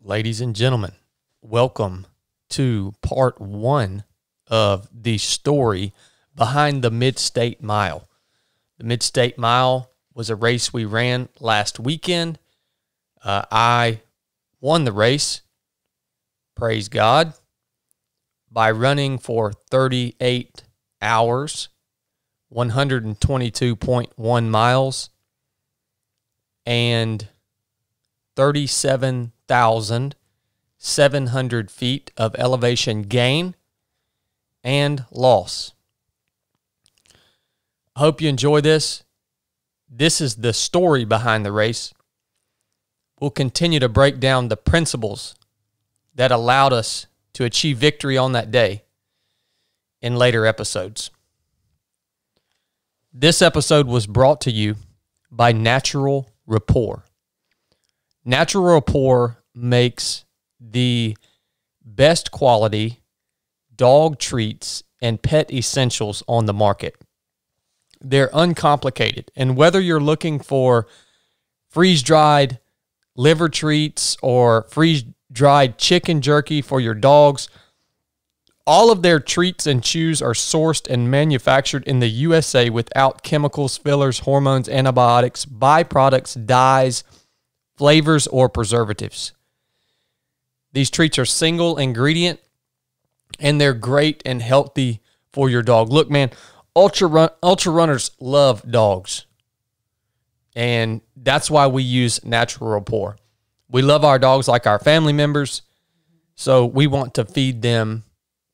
Ladies and gentlemen, welcome to part one of the story behind the Mid-State Mile. The Mid-State Mile was a race we ran last weekend. I won the race, praise God, by running for 38 hours, 122.1 miles, and 37,700 feet of elevation gain and loss. I hope you enjoy this. This is the story behind the race. We'll continue to break down the principles that allowed us to achieve victory on that day in later episodes. This episode was brought to you by Natural Rapport. Natural Rapport makes the best quality dog treats and pet essentials on the market. They're uncomplicated, and whether you're looking for freeze-dried liver treats or freeze-dried chicken jerky for your dogs, all of their treats and chews are sourced and manufactured in the USA without chemicals, fillers, hormones, antibiotics, byproducts, dyes, flavors, or preservatives. These treats are single ingredient, and they're great and healthy for your dog. Look, man, ultra runners love dogs, and that's why we use Natural Rapport. We love our dogs like our family members, so we want to feed them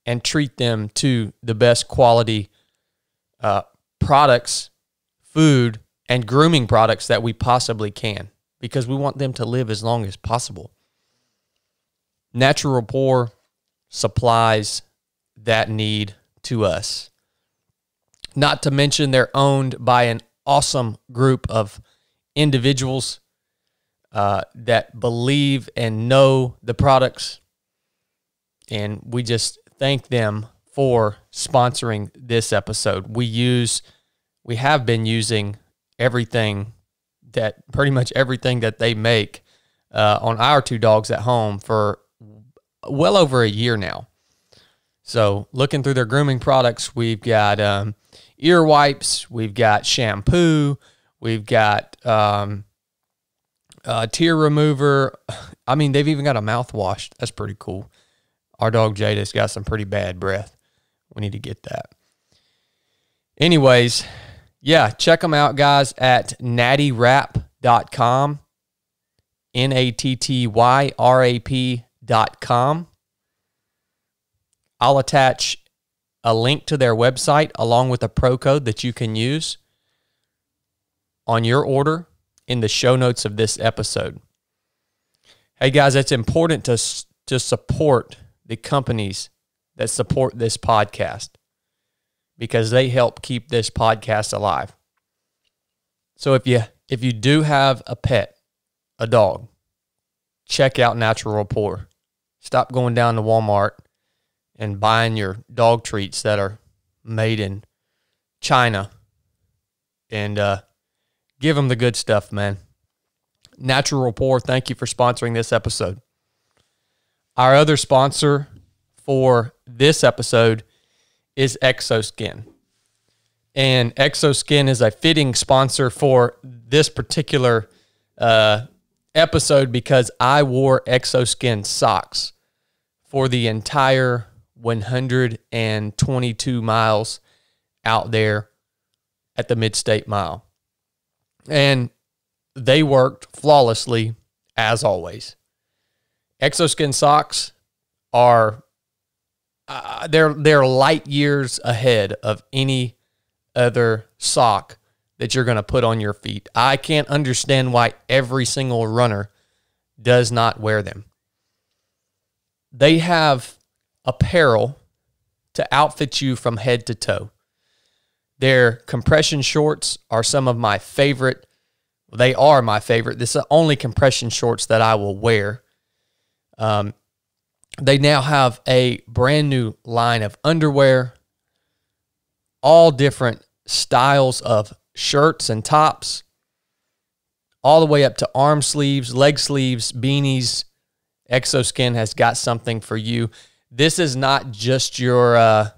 and treat them to the best quality products, food, and grooming products that we possibly can, because we want them to live as long as possible. Natural Rapport supplies that need to us. Not to mention they're owned by an awesome group of individuals that believe and know the products, and we just thank them for sponsoring this episode. We have been using pretty much everything that they make on our two dogs at home for well over a year now. So looking through their grooming products, we've got ear wipes, we've got shampoo, we've got tear remover. I mean, they've even got a mouthwash. That's pretty cool. Our dog Jada's got some pretty bad breath. We need to get that. Anyways, yeah, check them out, guys, at nattyrap.com, nattyrap.com. I'll attach a link to their website along with a pro code that you can use on your order in the show notes of this episode. Hey, guys, it's important to support the companies that support this podcast, because they help keep this podcast alive. So if you do have a pet, a dog, check out Natural Rapport. Stop going down to Walmart and buying your dog treats that are made in China, and give them the good stuff, man. Natural Rapport, thank you for sponsoring this episode. Our other sponsor for this episode is Exoskin. And Exoskin is a fitting sponsor for this particular episode, because I wore Exoskin socks for the entire 122 miles out there at the Mid-State Mile. And they worked flawlessly, as always. Exoskin socks are they're light years ahead of any other sock that you're going to put on your feet. I can't understand why every single runner does not wear them. They have apparel to outfit you from head to toe. Their compression shorts are some of my favorite. They are my favorite. This is the only compression shorts that I will wear. They now have a brand new line of underwear, all different styles of shirts and tops, all the way up to arm sleeves, leg sleeves, beanies, ExoSkin has got something for you. This is not just your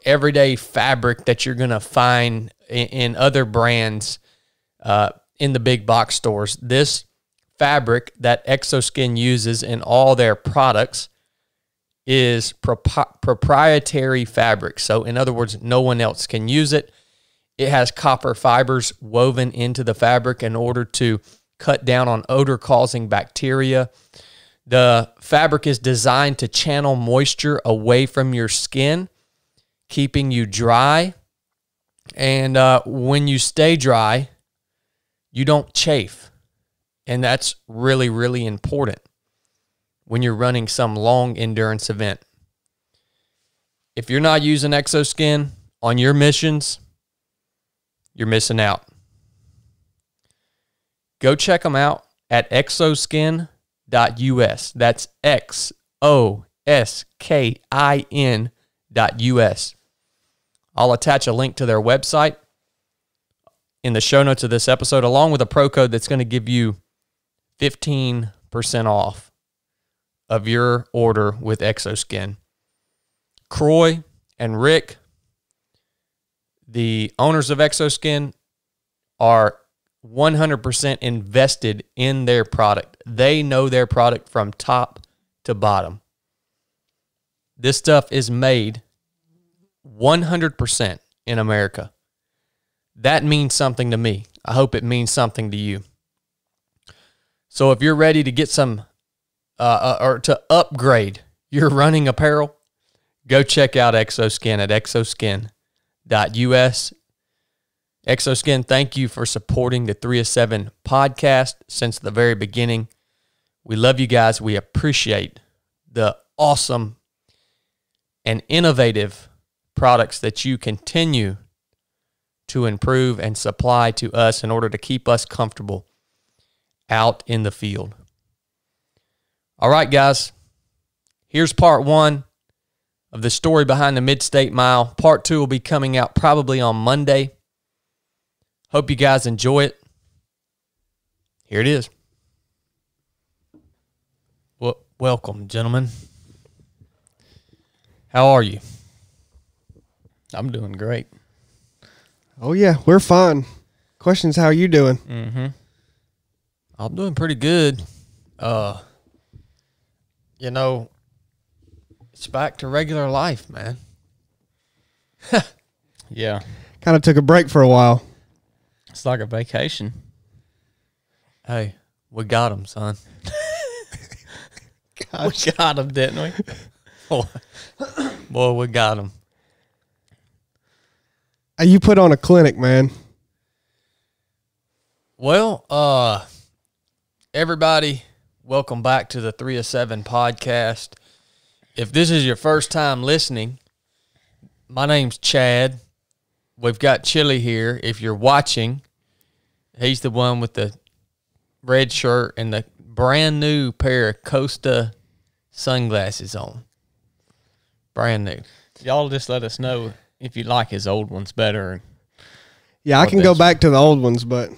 everyday fabric that you're going to find in other brands in the big box stores. This fabric that ExoSkin uses in all their products is proprietary fabric. So in other words, no one else can use it. It has copper fibers woven into the fabric in order to cut down on odor-causing bacteria. The fabric is designed to channel moisture away from your skin, keeping you dry. And when you stay dry, you don't chafe. And that's really, really important when you're running some long endurance event. If you're not using ExoSkin on your missions, you're missing out. Go check them out at exoskin.us. That's exoskin.us. I'll attach a link to their website in the show notes of this episode, along with a pro code that's going to give you 15% off of your order with ExoSkin. Croy and Rick, the owners of ExoSkin, are 100% invested in their product. They know their product from top to bottom. This stuff is made 100% in America. That means something to me. I hope it means something to you. So if you're ready to get some or to upgrade your running apparel, go check out ExoSkin at exoskin.us. ExoSkin, thank you for supporting the 3 of 7 podcast since the very beginning. We love you guys. We appreciate the awesome and innovative products that you continue to improve and supply to us in order to keep us comfortable out in the field. All right, guys, here's part 1 of the story behind the Mid-State Mile. Part 2 will be coming out probably on Monday. Hope you guys enjoy it. Here it is. Well, welcome, gentlemen. How are you? I'm doing great. Oh, yeah, we're fine. Question's how you doing? Mm-hmm. I'm doing pretty good. You know, it's back to regular life, man. Yeah. Kind of took a break for a while. It's like a vacation. Hey, we got him, son. We got him, didn't we? Boy, we got him. You put on a clinic, man. Well, everybody, welcome back to the 3 of 7 podcast. If this is your first time listening, my name's Chad. We've got Chili here. If you're watching, he's the one with the red shirt and the brand new pair of Costa sunglasses on. Brand new. Y'all just let us know if you like his old ones better. Yeah, I can go back to the old ones, but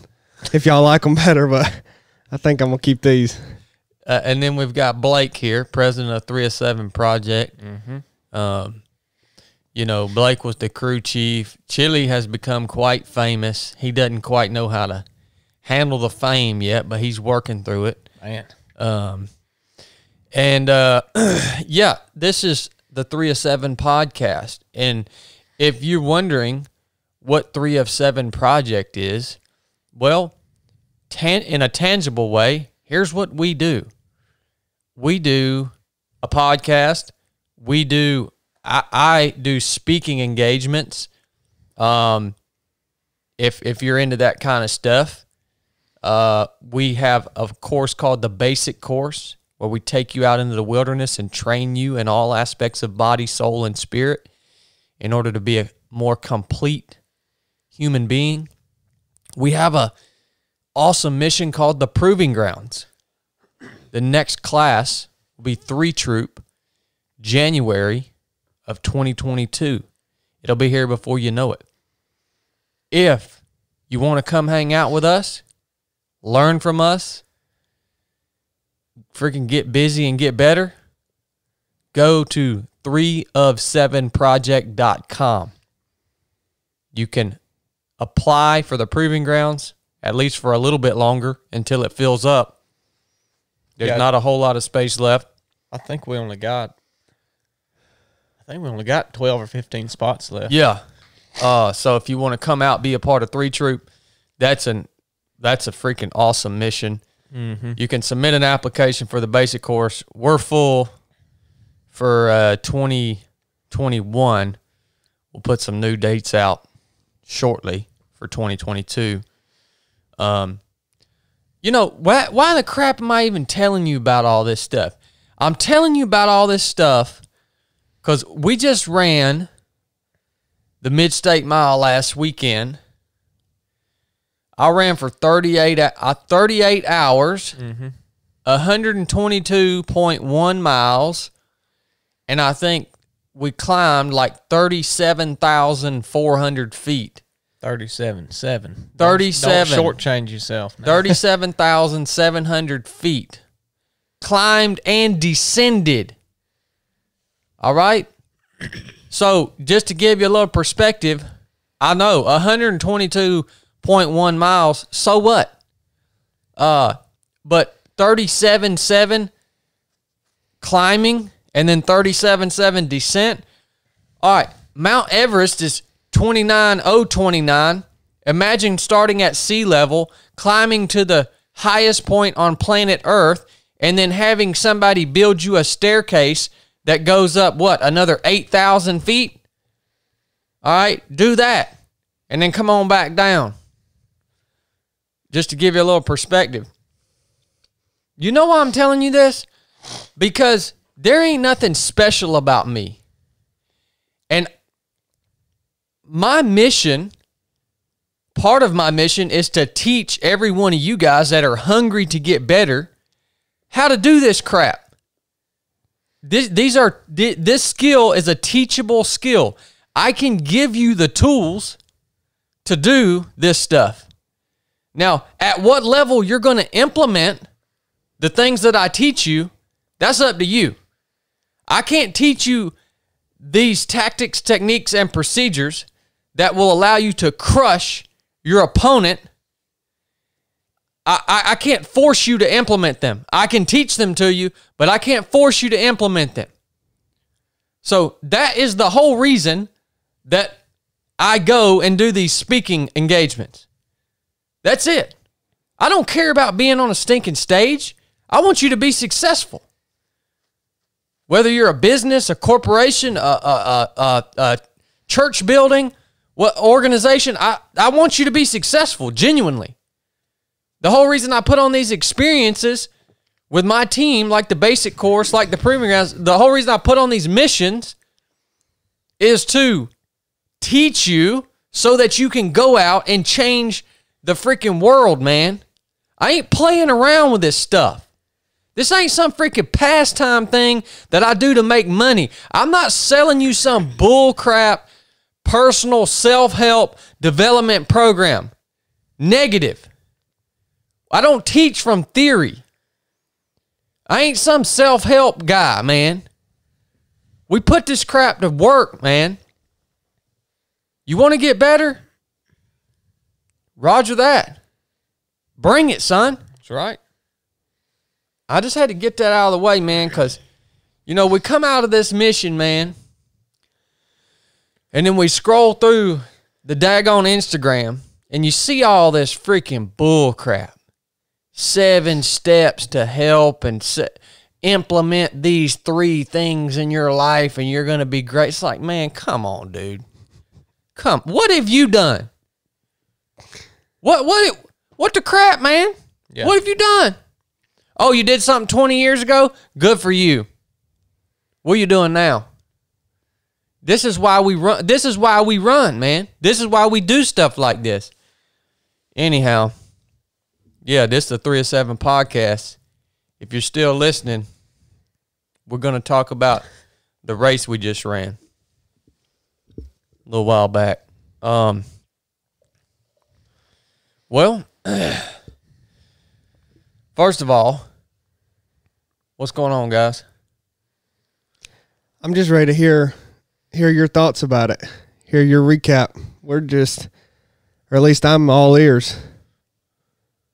if y'all like them better, but I think I'm going to keep these. And then we've got Blake here, president of 3 of 7 Project. Mm-hmm. You know, Blake was the crew chief. Chili has become quite famous. He doesn't quite know how to handle the fame yet, but he's working through it. Man. Yeah, this is the 3 of 7 podcast. And if you're wondering what 3 of 7 Project is, well, in a tangible way, here's what we do. We do a podcast. I do speaking engagements. If you're into that kind of stuff, we have a course called the Basic Course, where we take you out into the wilderness and train you in all aspects of body, soul, and spirit in order to be a more complete human being. We have a awesome mission called the Proving Grounds. The next class will be 3 Troop, January of 2022. It'll be here before you know it. If you want to come hang out with us, learn from us, freaking get busy and get better, go to 3of7project.com. You can apply for the proving grounds, at least for a little bit longer until it fills up. There's not a whole lot of space left. I think we only got 12 or 15 spots left. Yeah. So if you want to come out, be a part of 3 Troop, that's a freaking awesome mission. Mm-hmm. You can submit an application for the basic course. We're full for 2021. We'll put some new dates out shortly for 2022. Why the crap am I even telling you about all this stuff? I'm telling you about all this stuff because we just ran the Mid-State Mile last weekend. I ran for 38 hours, 122.1 miles, and I think we climbed like 37,400 feet. 37.7. 37. Don't shortchange yourself now. 37,700 feet. Climbed and descended. All right? So, just to give you a little perspective, I know 122.1 miles, so what? But 37.7 climbing and then 37.7 descent. All right, Mount Everest is 29,029. Imagine starting at sea level, climbing to the highest point on planet Earth, and then having somebody build you a staircase that goes up, another 8,000 feet? All right, do that. And then come on back down. Just to give you a little perspective. You know why I'm telling you this? Because there ain't nothing special about me. And my mission, part of my mission is to teach every one of you guys that are hungry to get better how to do this crap. This skill is a teachable skill. I can give you the tools to do this stuff. Now, at what level you're going to implement the things that I teach you, that's up to you. I can't teach you these tactics, techniques, and procedures that will allow you to crush your opponent. I can't force you to implement them. I can teach them to you, but I can't force you to implement them. So that is the whole reason that I go and do these speaking engagements. That's it. I don't care about being on a stinking stage. I want you to be successful. Whether you're a business, a corporation, a church building, what organization, I want you to be successful, genuinely. The whole reason I put on these experiences with my team, like the basic course, like the proving grounds, the whole reason I put on these missions is to teach you so that you can go out and change the freaking world, man. I ain't playing around with this stuff. This ain't some freaking pastime thing that I do to make money. I'm not selling you some bull crap personal self-help development program. Negative. I don't teach from theory. I ain't some self-help guy, man. We put this crap to work, man. You want to get better? Roger that. Bring it, son. That's right. I just had to get that out of the way, man, because, we come out of this mission, man, and then we scroll through the daggone Instagram, and you see all this freaking bull crap. 7 steps to help and implement these 3 things in your life, and you're going to be great. It's like, man, come on, dude. What have you done? What the crap, man? Yeah. What have you done? Oh, you did something 20 years ago? Good for you. What are you doing now? This is why we run. This is why we run, man. This is why we do stuff like this. Anyhow, yeah, this is the 3 of 7 podcast. If you're still listening, we're going to talk about the race we just ran a little while back. Well, first of all, What's going on, guys? I'm just ready to hear your thoughts about it. Hear your recap. Or at least I'm all ears.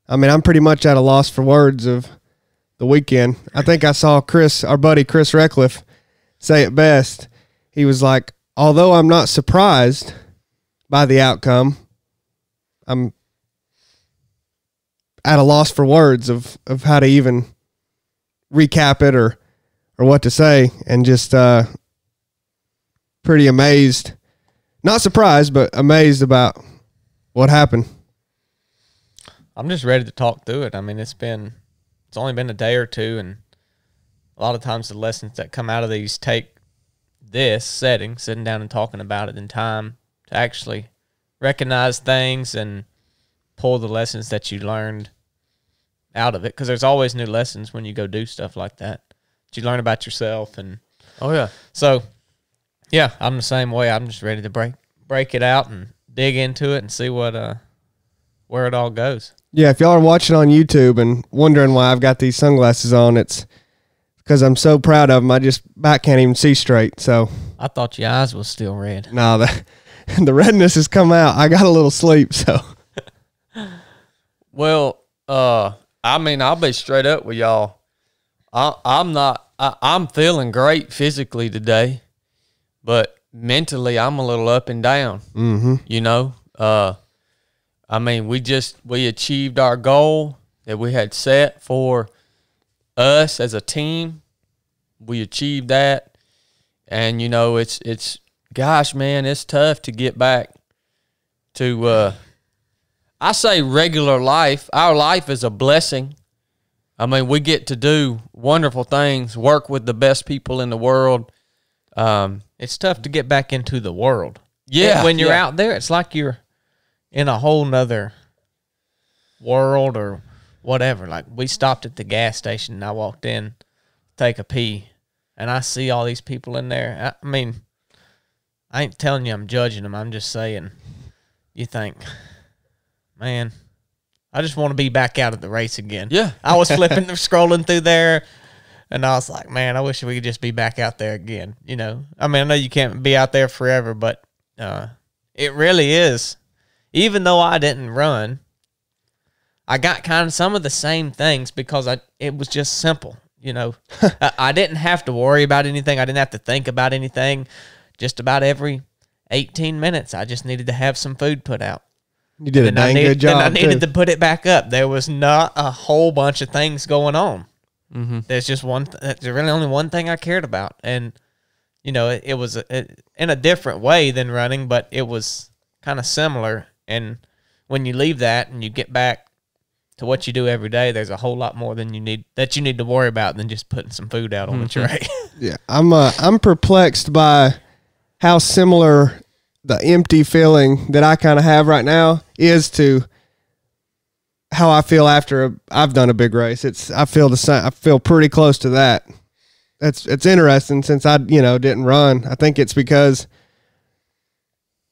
I mean, I'm pretty much at a loss for words of the weekend. I think I saw our buddy Chris Reckliff, say it best. He was like, although I'm not surprised by the outcome, I'm at a loss for words of how to even recap it or what to say, and just pretty amazed. Not surprised, but amazed about what happened. I'm just ready to talk through it. I mean, it's only been a day or two, and a lot of times the lessons that come out of these take this setting, sitting down and talking about it in time to actually recognize things and pull the lessons that you learned out of it. Because there's always new lessons when you go do stuff like that you learn about yourself. And oh yeah, so yeah, I'm the same way. I'm just ready to break it out and dig into it and see where it all goes. Yeah, if y'all are watching on YouTube and wondering why I've got these sunglasses on, it's because I'm so proud of them. I just back can't even see straight. So I thought your eyes was still red. No, the redness has come out. I got a little sleep, so. Well, I mean, I'll be straight up with y'all. I'm feeling great physically today, but mentally I'm a little up and down. Mm-hmm. You know, I mean, we achieved our goal that we had set for us as a team. We achieved that, and you know, it's gosh, man, it's tough to get back to. I say regular life. Our life is a blessing. I mean, we get to do wonderful things, work with the best people in the world. It's tough to get back into the world. Yeah. When you're out there, it's like you're in a whole nother world or whatever. Like, we stopped at the gas station and I walked in to take a pee, and I see all these people in there. I mean, I ain't telling you I'm judging them. I'm just saying, you think, man, I just want to be back out at the race again. Yeah. I was scrolling through there, and I was like, man, I wish we could just be back out there again. You know, I mean, I know you can't be out there forever, but it really is. Even though I didn't run, I got kind of some of the same things because it was just simple. You know, I didn't have to worry about anything. I didn't have to think about anything. Just about every 18 minutes, I just needed to have some food put out. You did a dang good job. And I needed to put it back up. There was not a whole bunch of things going on. Mm-hmm. There's just there's really only one thing I cared about. And, you know, it was in a different way than running, but it was kind of similar. And when you leave that and you get back to what you do every day, there's a whole lot more than you need to worry about than just putting some food out on the tray. Yeah, I'm perplexed by how similar the empty feeling that I kind of have right now is to how I feel after I've done a big race. I feel the same. I feel pretty close to that. It's interesting since I didn't run. I think it's because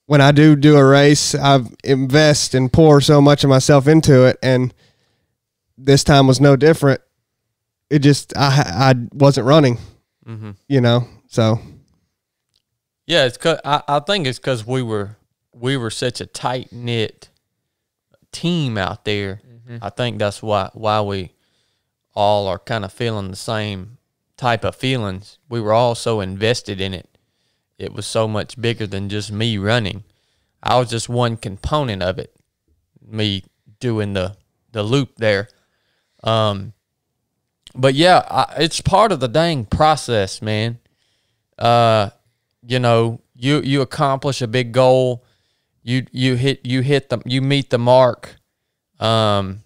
when I do a race, I invest and pour so much of myself into it, and this time was no different. It just I wasn't running, so. Yeah, it's cause I think it's because we were such a tight knit team out there. Mm-hmm. I think that's why we all are kind of feeling the same type of feelings. We were all so invested in it. It was so much bigger than just me running. I was just one component of it. Me doing the loop there. But yeah, it's part of the dang process, man. You know, you accomplish a big goal, you meet the mark, and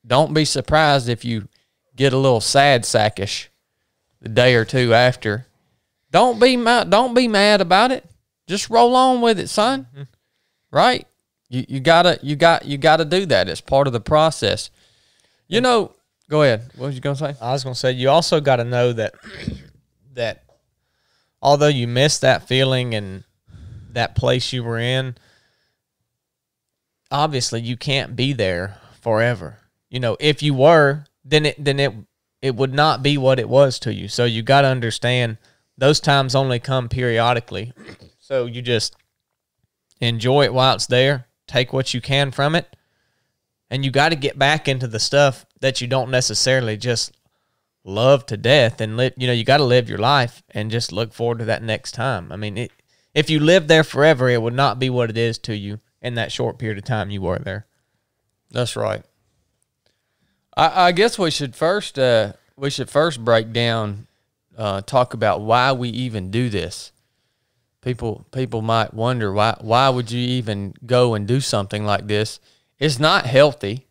don't be surprised if you get a little sad sackish the day or two after. Don't be mad about it. Just roll on with it, son. Mm-hmm. Right? You gotta do that. It's part of the process. You know, go ahead. What was you gonna say? I was gonna say you also got to know that although you missed that feeling and that place you were in, obviously you can't be there forever. You know, if you were, then it it would not be what it was to you. So you got to understand those times only come periodically. So you just enjoy it while it's there. Take what you can from it. And you got to get back into the stuff that you don't necessarily just love to death, and you got to live your life and just look forward to that next time. I mean, if you live there forever, it would not be what it is to you in that short period of time you were there. That's right. I guess we should first break down, talk about why we even do this. People might wonder why would you even go and do something like this? It's not healthy.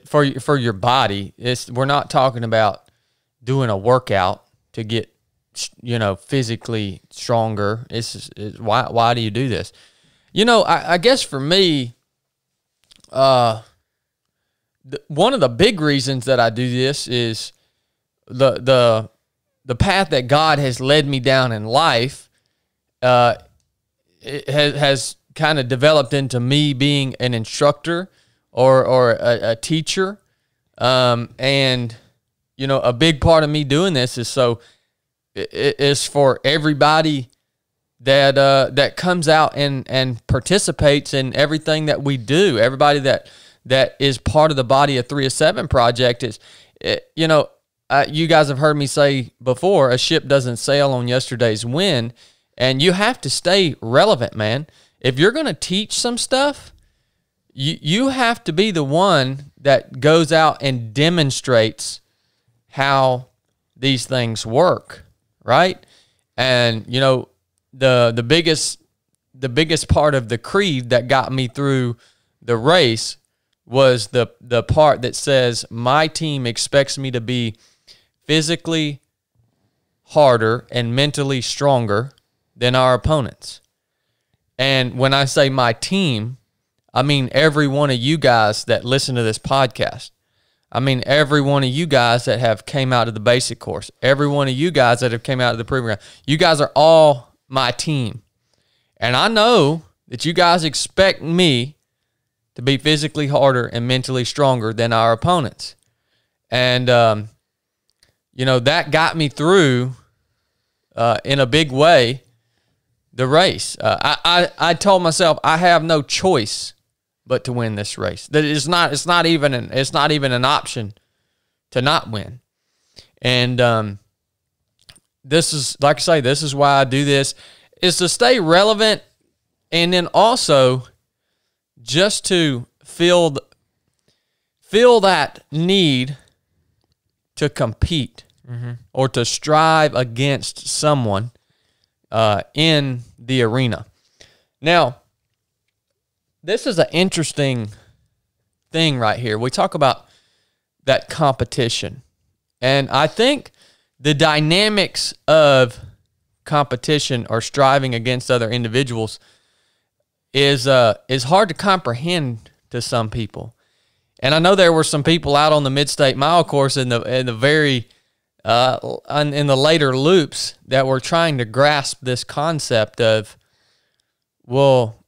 For your body. We're not talking about doing a workout to get physically stronger. Why do you do this? I guess for me, one of the big reasons that I do this is the path that God has led me down in life. It has kind of developed into me being an instructor or a teacher, and a big part of me doing this is so it is for everybody that comes out and participates in everything that we do. Everybody that is part of the Body of 3 of 7 project is, you guys have heard me say before, a ship doesn't sail on yesterday's wind, and you have to stay relevant, man. If you're going to teach some stuff, you have to be the one that goes out and demonstrates how these things work, right? And the biggest part of the creed that got me through the race was the part that says my team expects me to be physically harder and mentally stronger than our opponents. And when I say my team, I mean every one of you guys that listen to this podcast. I mean every one of you guys that have came out of the basic course. Every one of you guys that have came out of the program. You guys are all my team. And I know that you guys expect me to be physically harder and mentally stronger than our opponents. And, that got me through, in a big way, the race. I told myself I have no choice but to win this race. That it's not even an option to not win. And this is, like I say, this is why I do this, is to stay relevant, and then also just to feel that need to compete or to strive against someone in the arena. Now, this is an interesting thing right here. We talk about that competition. And I think the dynamics of competition or striving against other individuals is hard to comprehend to some people. And I know there were some people out on the Mid-State Mile course in the later loops that were trying to grasp this concept of, well,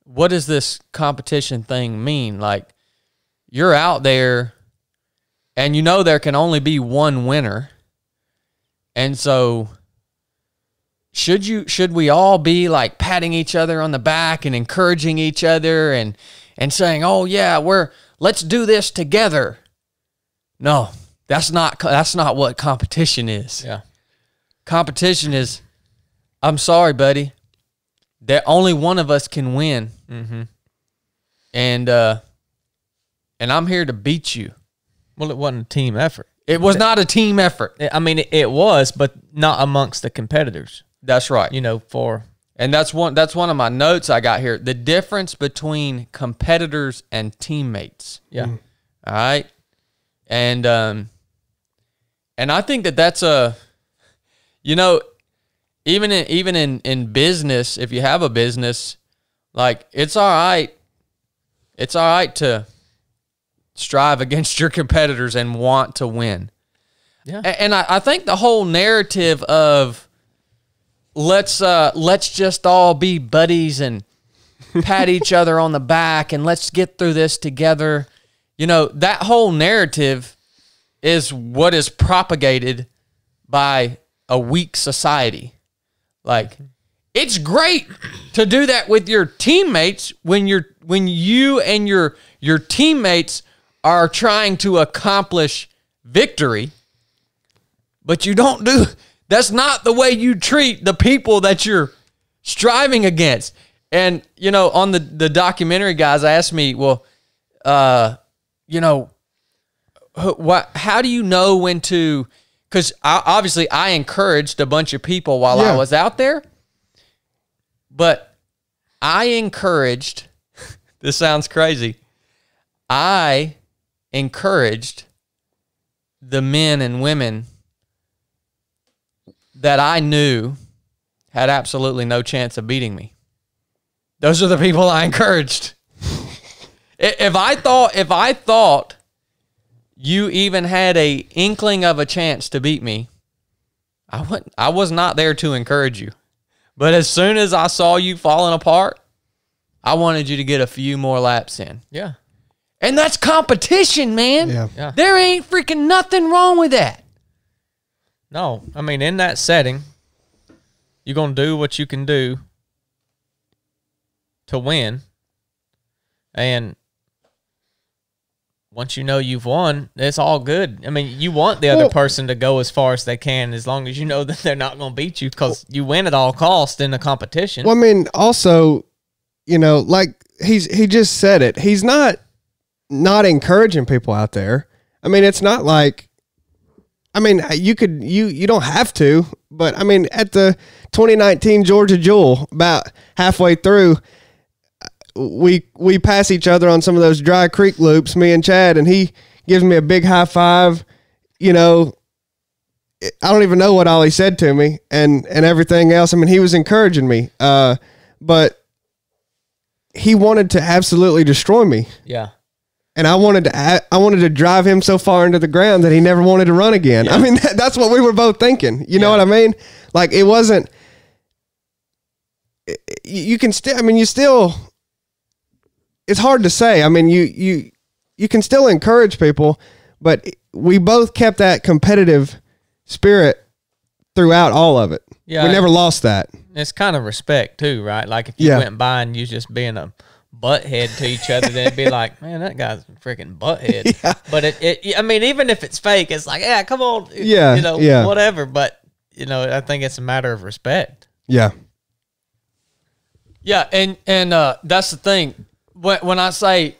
what does this competition thing mean? Like, you're out there and there can only be one winner. And so should we all be like patting each other on the back and encouraging each other and saying, "Oh yeah, let's do this together"? No, that's not what competition is. Yeah. Competition is, I'm sorry, buddy, that only one of us can win. Mm-hmm. And I'm here to beat you. Well, it wasn't a team effort. It was not a team effort. I mean, it was, but not amongst the competitors. That's right. And that's one of my notes I got here. The difference between competitors and teammates. Yeah. All right. And I think that's even in business, if you have a business, like, it's all right to strive against your competitors and want to win. Yeah. And I think the whole narrative of let's just all be buddies and pat each other on the back and let's get through this together. you know, that whole narrative is what is propagated by a weak society. Like, it's great to do that with your teammates when you and your teammates are trying to accomplish victory, but you don't do. That's not the way you treat the people that you're striving against. And you know, on the documentary, guys asked me, well, you know, how do you know when to? Because obviously I encouraged a bunch of people while I was out there, but I encouraged, this sounds crazy, I encouraged the men and women that I knew had absolutely no chance of beating me. Those are the people I encouraged. If I thought you even had a inkling of a chance to beat me, I was not there to encourage you. But as soon as I saw you falling apart, I wanted you to get a few more laps in. Yeah. And that's competition, man. Yeah. There ain't freaking nothing wrong with that. No, I mean, in that setting, you're going to do what you can do to win. And once you know you've won, it's all good. I mean, you want the other person to go as far as they can, as long as you know that they're not going to beat you, because you win at all costs in the competition. Well, I mean, also, you know, like he just said it. He's not encouraging people out there. I mean, it's not like, I mean, you don't have to, but I mean, at the 2019 Georgia Jewel, about halfway through, we pass each other on some of those dry creek loops, me and Chad, and he gives me a big high five. You know, I don't even know what all he said to me and everything else. I mean, he was encouraging me, but he wanted to absolutely destroy me. Yeah. And I wanted to drive him so far into the ground that he never wanted to run again. Yeah. I mean, that's what we were both thinking. You know what I mean? Like, it wasn't, you can still, I mean, you still, it's hard to say. I mean, you can still encourage people, but we both kept that competitive spirit throughout all of it. Yeah. We never lost that. It's kind of respect too, right? Like if you went by and you just being a butthead to each other, then it'd be like, man, that guy's a freaking butthead. Yeah. But I mean, even if it's fake, it's like, yeah, come on. Yeah. You know, whatever. But, you know, I think it's a matter of respect. Yeah. Yeah. And that's the thing. When I say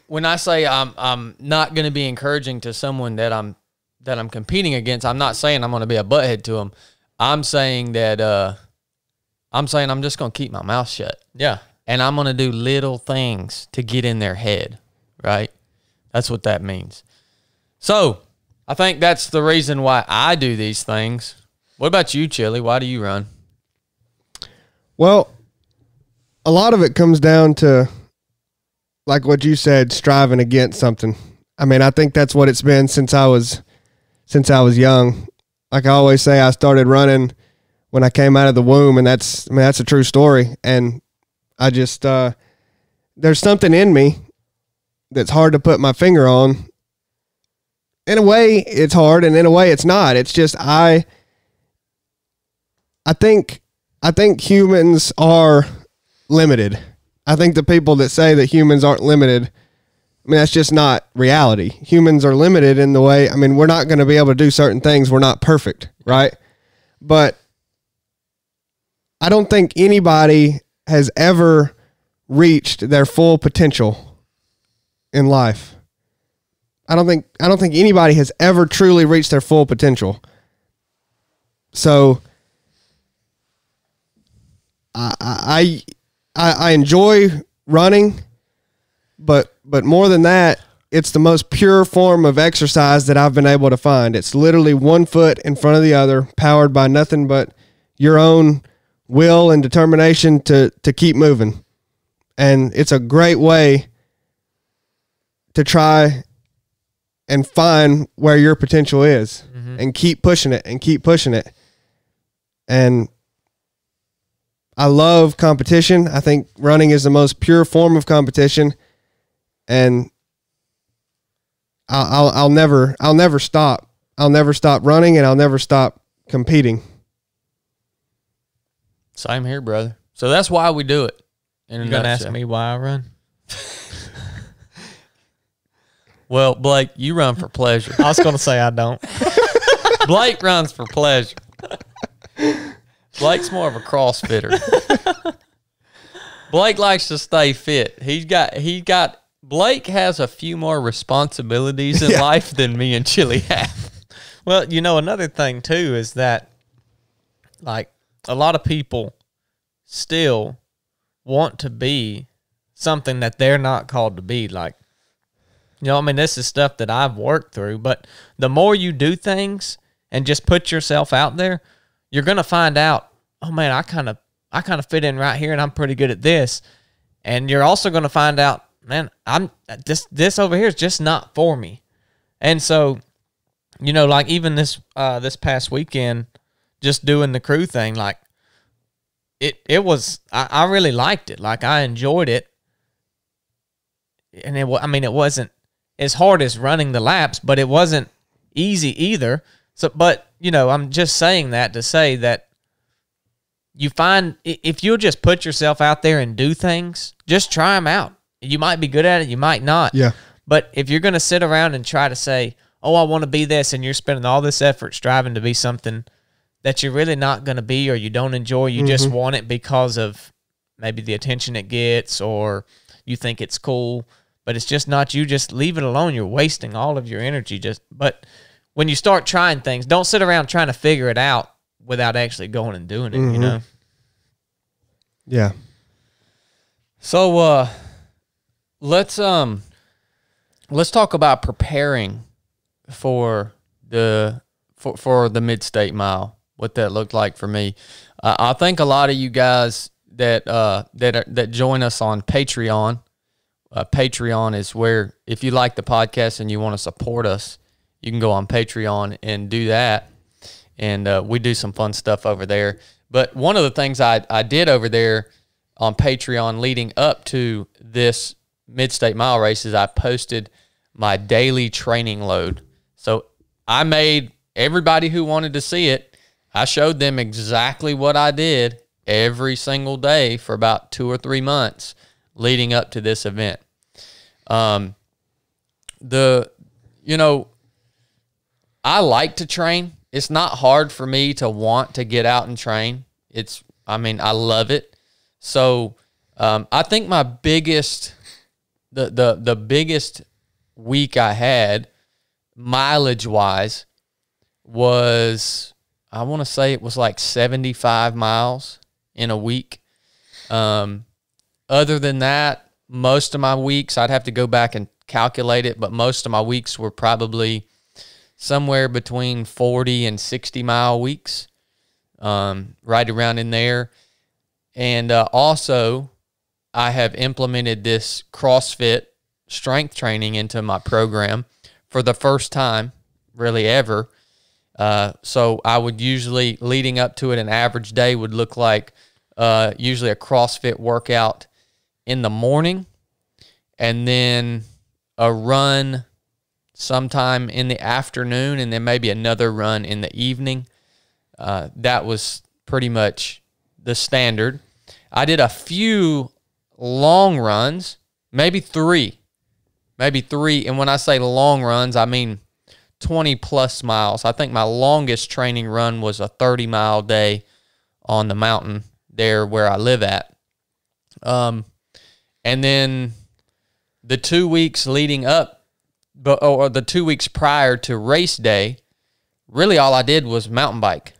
I'm not going to be encouraging to someone that I'm competing against, I'm not saying I'm going to be a butthead to them. I'm saying that I'm just going to keep my mouth shut. Yeah. And I'm going to do little things to get in their head, right? That's what that means. So I think that's the reason why I do these things. What about you, Chili? Why do you run? Well, a lot of it comes down to, like what you said, striving against something. I mean, I think that's what it's been since I was young. Like I always say, I started running when I came out of the womb, and that's a true story. And I just, there's something in me that's hard to put my finger on. In a way, it's hard, and in a way, it's not. It's just I think humans are limited. I think the people that say that humans aren't limited, I mean, that's just not reality. Humans are limited in the way, I mean, we're not going to be able to do certain things. We're not perfect, right? But I don't think anybody has ever reached their full potential in life. I don't think anybody has ever truly reached their full potential. So I enjoy running, but more than that, it's the most pure form of exercise that I've been able to find. It's literally one foot in front of the other, powered by nothing but your own will and determination to keep moving. And it's a great way to try and find where your potential is, and keep pushing it and keep pushing it. And I love competition. I think running is the most pure form of competition. And I'll never stop. I'll never stop running, and I'll never stop competing. Same here, brother. So that's why we do it. You're going to ask me why I run? Well, Blake, you run for pleasure. I was going to say I don't. Blake runs for pleasure. Blake's more of a CrossFitter. Blake likes to stay fit. Blake has a few more responsibilities in life than me and Chili have. Well, another thing too is that, like, a lot of people still want to be something that they're not called to be. Like, this is stuff that I've worked through, but the more you do things and just put yourself out there, you're going to find out, oh man, I kind of fit in right here and I'm pretty good at this. And you're also going to find out, man, I'm this over here is just not for me. And so, like even this past weekend, just doing the crew thing, like it was, I really liked it. Like I enjoyed it. And it wasn't as hard as running the laps, but it wasn't easy either. So, but I'm just saying that to say that you find if you'll just put yourself out there and do things, just try them out. You might be good at it, you might not. Yeah. But if you're going to sit around and try to say, oh, I want to be this, and you're spending all this effort striving to be something that you're really not going to be or you don't enjoy, you just want it because of maybe the attention it gets or you think it's cool, but it's just not you, just leave it alone. You're wasting all of your energy. But when you start trying things, don't sit around trying to figure it out without actually going and doing it, Yeah. So let's talk about preparing for the Mid-State Mile. What that looked like for me. I think a lot of you guys that join us on Patreon. Patreon is where, if you like the podcast and you want to support us, you can go on Patreon and do that. And we do some fun stuff over there. But one of the things I did over there on Patreon leading up to this Mid-State Mile race is I posted my daily training load. So I made everybody who wanted to see it, I showed them exactly what I did every single day for about 2 or 3 months leading up to this event. I like to train. It's not hard for me to want to get out and train. I love it. So I think my biggest, the biggest week I had mileage wise was, I want to say it was like 75 miles in a week. Other than that, most of my weeks, I'd have to go back and calculate it, but most of my weeks were probably somewhere between 40 and 60 mile weeks, right around in there. And also, I have implemented this CrossFit strength training into my program for the first time, really ever. So I would usually, leading up to it, an average day would look like usually a CrossFit workout in the morning and then a run sometime in the afternoon and then maybe another run in the evening. That was pretty much the standard. I did a few long runs, maybe three. And when I say long runs, I mean 20 plus miles. I think my longest training run was a 30-mile day on the mountain there where I live at. And then the 2 weeks leading up, or the 2 weeks prior to race day, really all I did was mountain bike.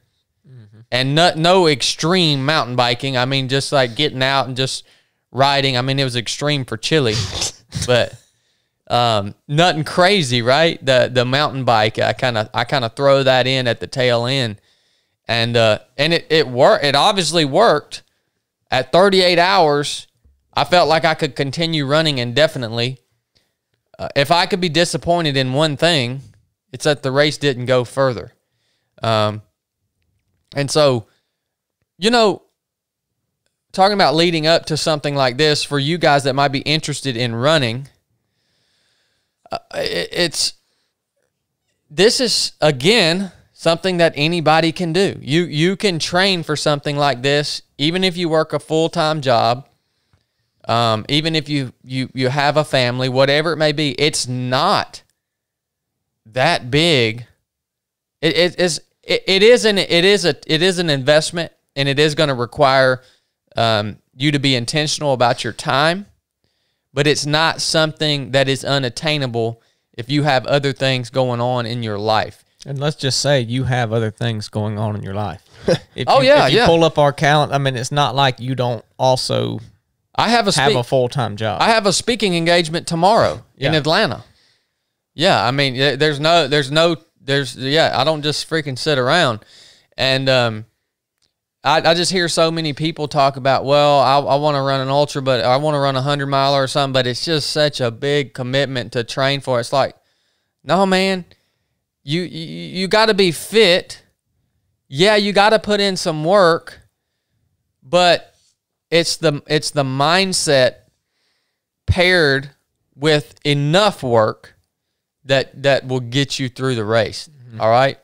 And no extreme mountain biking. I mean, just like getting out and just riding. I mean, it was extreme for Chili, but nothing crazy, right? The mountain bike, I kind of throw that in at the tail end, and it worked. It obviously worked. At 38 hours, I felt like I could continue running indefinitely. If I could be disappointed in one thing, it's that the race didn't go further. And so, talking about leading up to something like this, for you guys that might be interested in running, it's this is, again, something that anybody can do. You can train for something like this, even if you work a full-time job, even if you have a family, whatever it may be. It's not that big. It is an investment, and it is going to require you to be intentional about your time, but it's not something that is unattainable if you have other things going on in your life. And let's just say you have other things going on in your life. If you pull up our calendar, I mean, it's not like you don't also have a full-time job. I have a speaking engagement tomorrow in Atlanta. Yeah, I mean, I don't just freaking sit around. And I just hear so many people talk about, well, I want to run an ultra, but I want to run a 100-miler or something, but it's just such a big commitment to train for. It's like, no, man, you got to be fit. Yeah, you got to put in some work, but it's the mindset paired with enough work that will get you through the race. Mm-hmm. All right.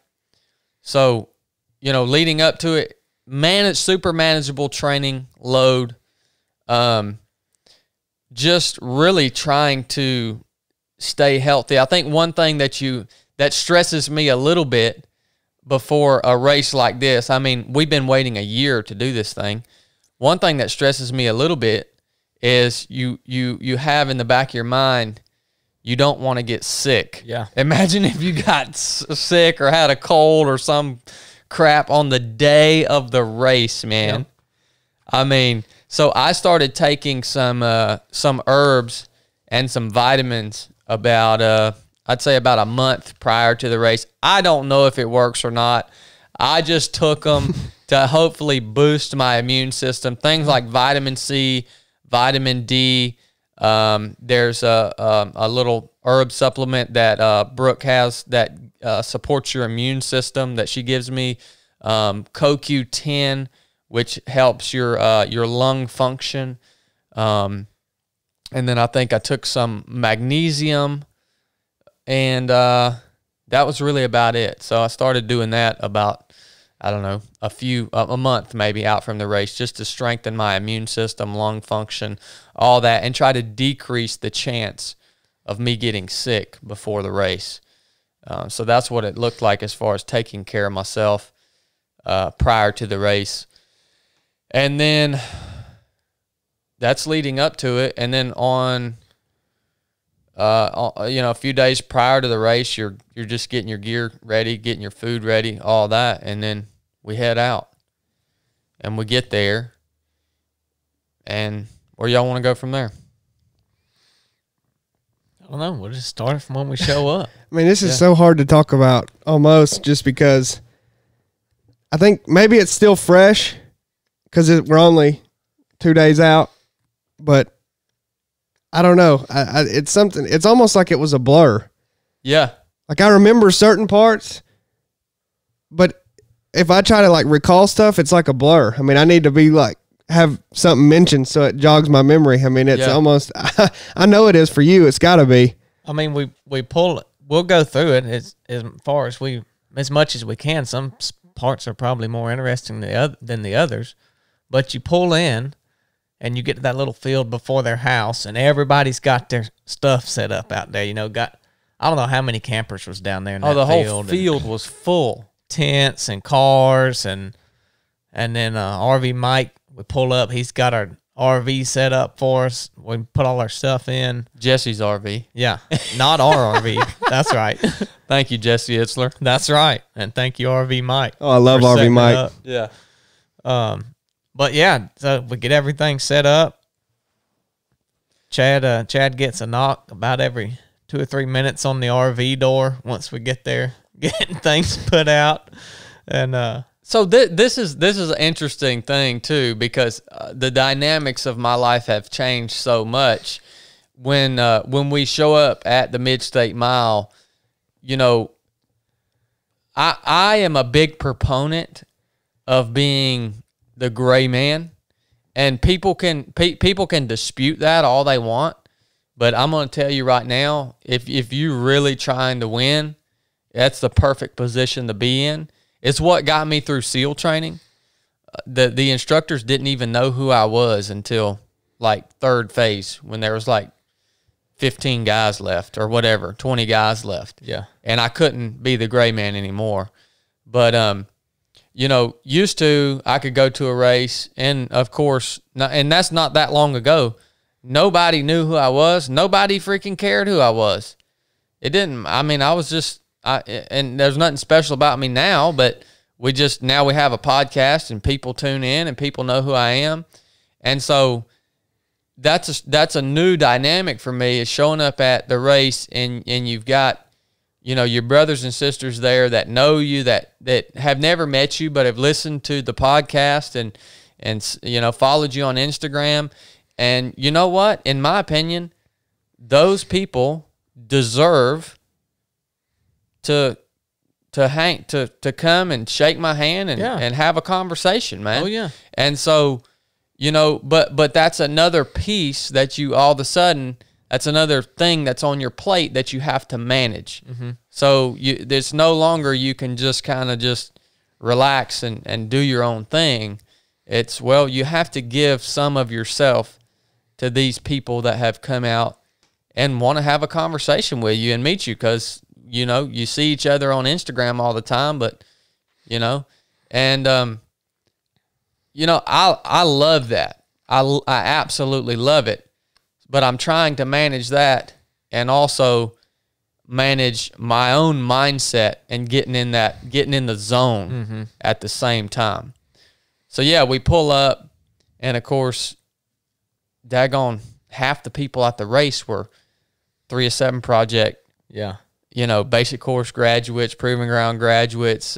So, leading up to it, super manageable training load. Just really trying to stay healthy. I think one thing that stresses me a little bit before a race like this, I mean, we've been waiting a year to do this thing. One thing that stresses me a little bit is you have in the back of your mind, you don't want to get sick. Yeah. Imagine if you got sick or had a cold or some crap on the day of the race, man. Yep. I mean, so I started taking some herbs and some vitamins about I'd say about a month prior to the race. I don't know if it works or not. I just took them to hopefully boost my immune system. Things like vitamin C, vitamin D. There's a little herb supplement that Brooke has that supports your immune system that she gives me. CoQ10, which helps your lung function. And then I think I took some magnesium, and that was really about it. So I started doing that about, I don't know, a month maybe out from the race, just to strengthen my immune system, lung function, all that, and try to decrease the chance of me getting sick before the race. So that's what it looked like as far as taking care of myself prior to the race. And then that's leading up to it. And then on a few days prior to the race, you're just getting your gear ready, getting your food ready, all that, and then we head out. And we get there. And where y'all want to go from there? I don't know. We'll just start from when we show up. I mean, this is so hard to talk about almost just because I think maybe it's still fresh because we're only 2 days out, but I don't know. It's something. It's almost like it was a blur. Yeah. Like I remember certain parts, but if I try to like recall stuff, it's like a blur. I mean, I need to be like have something mentioned so it jogs my memory. I mean, it's almost. I know it is for you. It's got to be. I mean, we pull it. We'll go through it as far as much as we can. Some parts are probably more interesting than the others, but you pull in. And you get to that little field before their house, and everybody's got their stuff set up out there. I don't know how many campers was down there in that field. The whole field was full. Tents and cars, and then RV Mike, we pull up. He's got our RV set up for us. We put all our stuff in. Jesse's RV. Yeah, not our RV. That's right. Thank you, Jesse Itzler. That's right. And thank you, RV Mike. Oh, I love RV Mike. Yeah. But yeah, so we get everything set up. Chad gets a knock about every 2 or 3 minutes on the RV door once we get there, getting things put out. And so this is an interesting thing too, because the dynamics of my life have changed so much. When we show up at the Mid-State Mile, I am a big proponent of being the gray man, and people can dispute that all they want, but I'm going to tell you right now, if you're really trying to win, That's the perfect position to be in. It's what got me through SEAL training. The instructors didn't even know who I was until like third phase, when there was like 15 guys left or whatever, 20 guys left. Yeah. And I couldn't be the gray man anymore. But, you know, used to, I could go to a race, and of course, and that's not that long ago, nobody knew who I was. Nobody freaking cared who I was. It didn't, I mean, I was just, and there's nothing special about me now, but now we have a podcast and people tune in and people know who I am. And so that's a new dynamic for me, is showing up at the race and you've got, you know, your brothers and sisters there that know you, that have never met you, but have listened to the podcast and, you know, followed you on Instagram. And you know what? In my opinion, those people deserve to come and shake my hand and have a conversation, man. Oh, yeah. And so, you know, but that's another piece that you all of a sudden, that's another thing that's on your plate that you have to manage. Mm-hmm. So there's no longer you can just kind of just relax and do your own thing. It's, well, you have to give some of yourself to these people that have come out and want to have a conversation with you and meet you, because, you know, you see each other on Instagram all the time, but, you know, and, you know, I love that. I absolutely love it, but I'm trying to manage that and also manage my own mindset and getting in the zone at the same time. So yeah, we pull up, and of course, daggone, half the people at the race were 3 of 7 project. Yeah. You know, basic course graduates, proving ground graduates,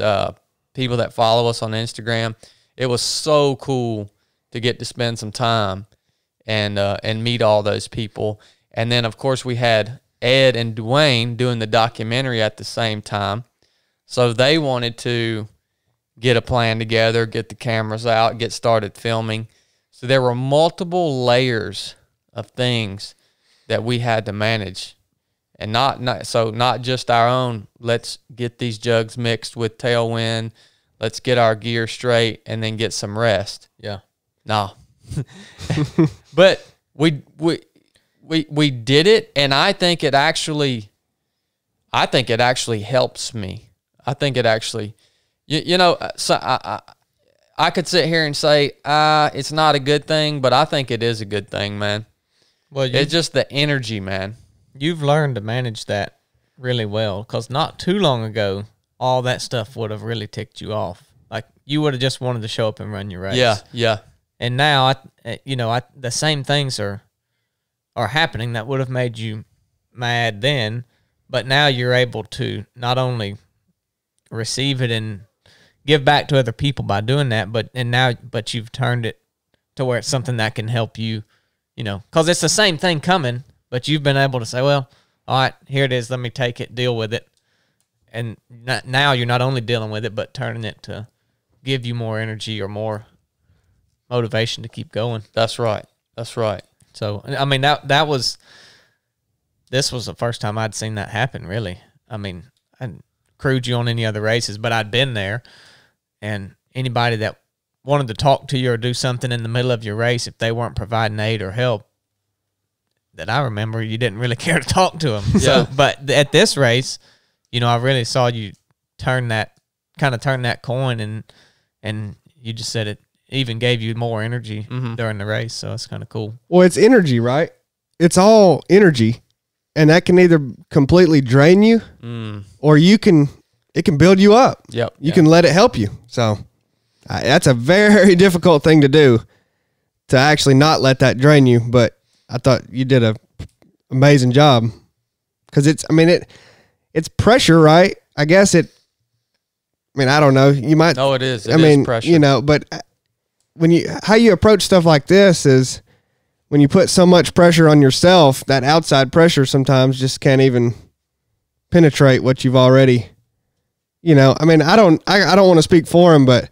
people that follow us on Instagram. It was so cool to get to spend some time and meet all those people. And then, of course, we had Ed and Dwayne doing the documentary at the same time. So they wanted to get a plan together, get the cameras out, get started filming. So there were multiple layers of things that we had to manage. And not just our own, let's get these jugs mixed with tailwind, let's get our gear straight, and then get some rest. Yeah. No. But we did it, and I think it actually helps me. I think it actually, you know, so I could sit here and say it's not a good thing, but I think it is a good thing, man. Well, it's just the energy, man. You've learned to manage that really well, because not too long ago, all that stuff would have really ticked you off. Like, you would have just wanted to show up and run your race. Yeah, yeah. And now, the same things are happening that would have made you mad then, but now you're able to not only receive it and give back to other people by doing that, but you've turned it to where it's something that can help you, you know, because it's the same thing coming, but you've been able to say, well, all right, here it is, let me take it, deal with it. And now you're not only dealing with it, but turning it to give you more energy or more motivation to keep going. That's right. That's right. So, I mean, this was the first time I'd seen that happen, really. I mean, I crewed you on any other races, but I'd been there, and anybody that wanted to talk to you or do something in the middle of your race, if they weren't providing aid or help, that I remember, you didn't really care to talk to them. Yeah. So, but at this race, you know, I really saw you turn that coin, and you just said it even gave you more energy during the race. So it's kind of cool. Well, it's energy, right? It's all energy, and that can either completely drain you or it can build you up. Yep. You can let it help you. So that's a very difficult thing to do, to actually not let that drain you. But I thought you did a amazing job, because it's pressure, right? I guess I don't know. You might. No, it is. It is pressure. You know, but how you approach stuff like this is, when you put so much pressure on yourself, that outside pressure sometimes just can't even penetrate what you've already, you know. I mean, I don't want to speak for him, but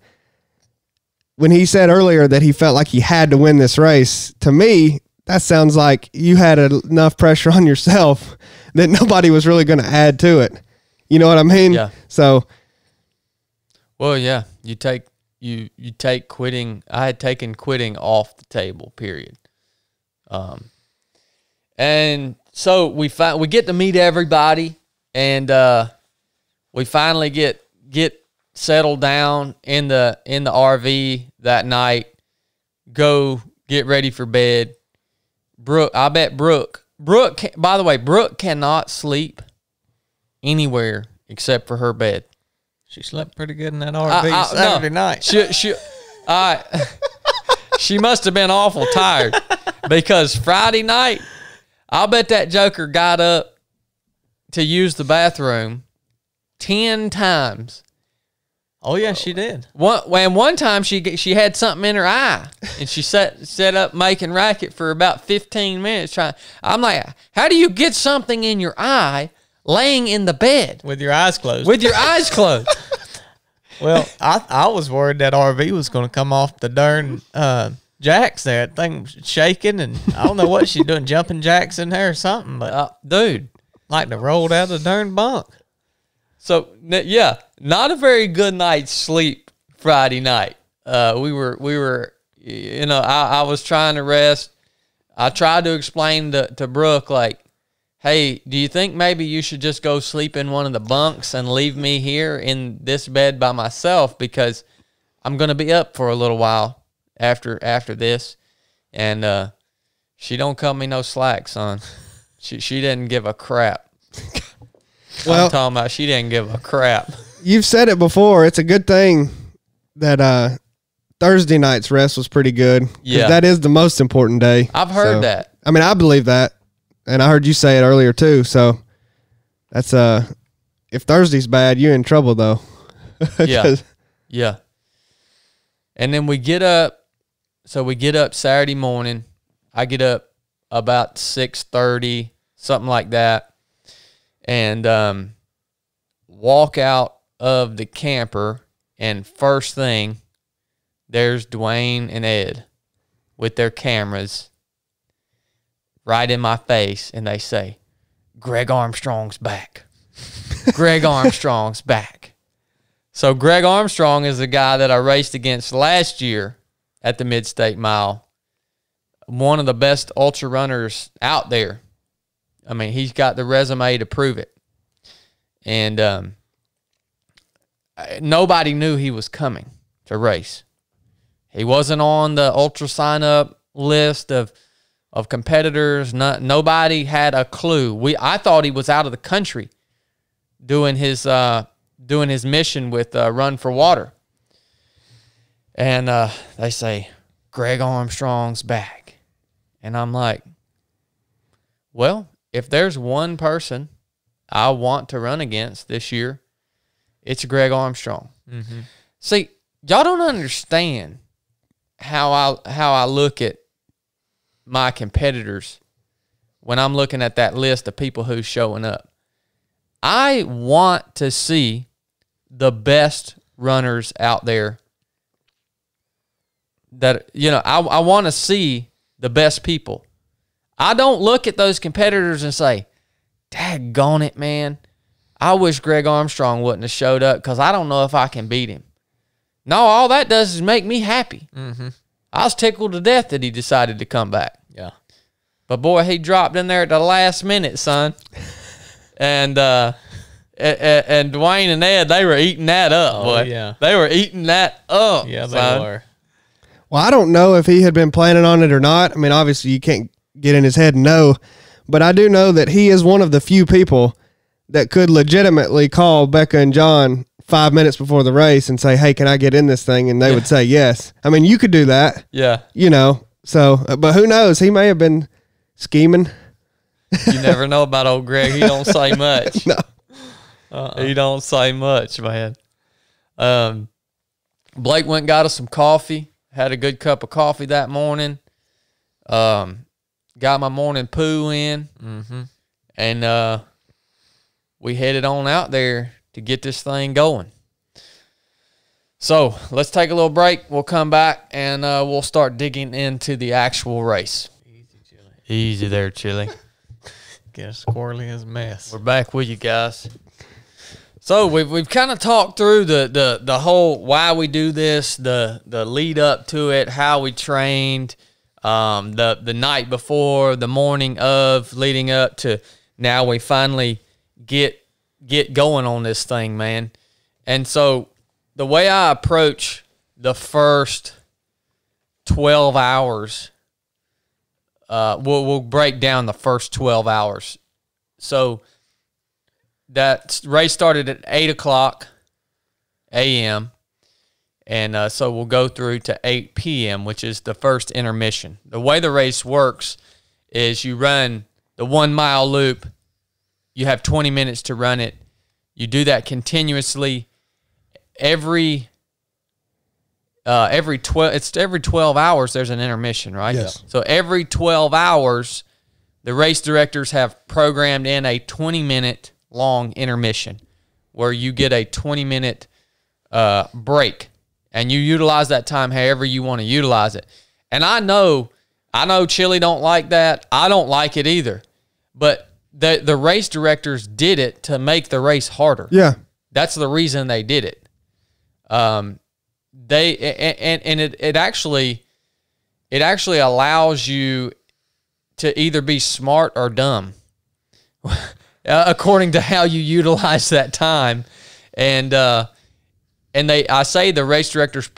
when he said earlier that he felt like he had to win this race, to me, that sounds like you had enough pressure on yourself that nobody was really going to add to it. You know what I mean? Yeah. So Well, yeah, you take quitting. I had taken quitting off the table. Period. And so we get to meet everybody, and we finally get settled down in the RV that night. Go get ready for bed. I bet Brooke. By the way, Brooke cannot sleep anywhere except for her bed. She slept pretty good in that RV Saturday night. She must have been awful tired because Friday night, I'll bet that joker got up to use the bathroom 10 times. Oh yeah, she did. One time she had something in her eye, and she set up making racket for about 15 minutes. I'm like, how do you get something in your eye laying in the bed With your eyes closed. with your eyes closed? Well, I was worried that RV was going to come off the darn jacks there. That thing was shaking, and I don't know what she's doing, jumping jacks in there or something. But Dude, like to rolled out of the darn bunk. so yeah, not a very good night's sleep Friday night. We were, I was trying to rest. I tried to explain to Brooke, like, hey, do you think maybe you should just go sleep in one of the bunks and leave me here in this bed by myself, because I'm going to be up for a little while after this. And she don't cut me no slack, son. She didn't give a crap. Well, I'm talking about she didn't give a crap. you've said it before. It's a good thing that Thursday night's rest was pretty good. 'Cause Yeah. that is the most important day. I've heard that. I mean, I believe that, and I heard you say it earlier too. So that's if Thursday's bad, you're in trouble though. Yeah. 'Cause- Yeah. And then we get up. So we get up Saturday morning. I get up about 6:30, something like that, and walk out of the camper. And first thing, there's Dwayne and Ed with their cameras right in my face, and they say, "Greg Armstrong's back. Greg Armstrong's back." So Greg Armstrong is the guy that I raced against last year at the Mid-State Mile. One of the best ultra runners out there. I mean, he's got the resume to prove it. And nobody knew he was coming to race. He wasn't on the ultra sign-up list of competitors. Nobody had a clue. I thought he was out of the country doing his mission with Run for Water. And they say, Greg Armstrong's back. And I'm like, well, if there's one person I want to run against this year, it's Greg Armstrong. Mm-hmm. See, y'all don't understand how I look at my competitors when I'm looking at that list of people who's showing up. I want to see the best runners out there. That, I want to see the best people. I don't look at those competitors and say, daggone it, man, I wish Greg Armstrong wouldn't have showed up because I don't know if I can beat him. No, all that does is make me happy. Mm-hmm. I was tickled to death that he decided to come back. Yeah. But boy, he dropped in there at the last minute, son. And Dwayne and Ed, they were eating that up, boy. Yeah. They were eating that up. Yeah, they son. were. Well, I don't know if he had been planning on it or not. I mean, obviously you can't get in his head and know, but I do know that he is one of the few people that could legitimately call Becca and John 5 minutes before the race and say, hey, can I get in this thing? And they would say yes. I mean, you could do that, Yeah. So, but who knows? He may have been scheming. You never know about old Greg. He don't say much. No. He don't say much, man. Blake went and got us some coffee. Had a good cup of coffee that morning. Got my morning poo in. Mm-hmm. And we headed on out there to get this thing going. So let's take a little break. We'll come back and we'll start digging into the actual race. Easy, Chili. Easy there, Chili. Get as squirrely as a mess. We're back with you guys. So we've kind of talked through the whole why we do this, the lead up to it, how we trained, the night before, the morning of, leading up to now we finally get going on this thing, man. And so the way I approach the first 12 hours, we'll break down the first 12 hours. So that race started at 8 o'clock a.m., and so we'll go through to 8 p.m., which is the first intermission. The way the race works is you run the 1 mile loop. You have 20 minutes to run it. You do that continuously every 12 hours there's an intermission, right? Yes. So every 12 hours the race directors have programmed in a 20-minute long intermission where you get a 20-minute break, and you utilize that time however you want to utilize it. And I know Chili don't like that. I don't like it either. But the race directors did it to make the race harder. Yeah. That's the reason they did it. It actually allows you to either be smart or dumb, according to how you utilize that time. And I say the race directors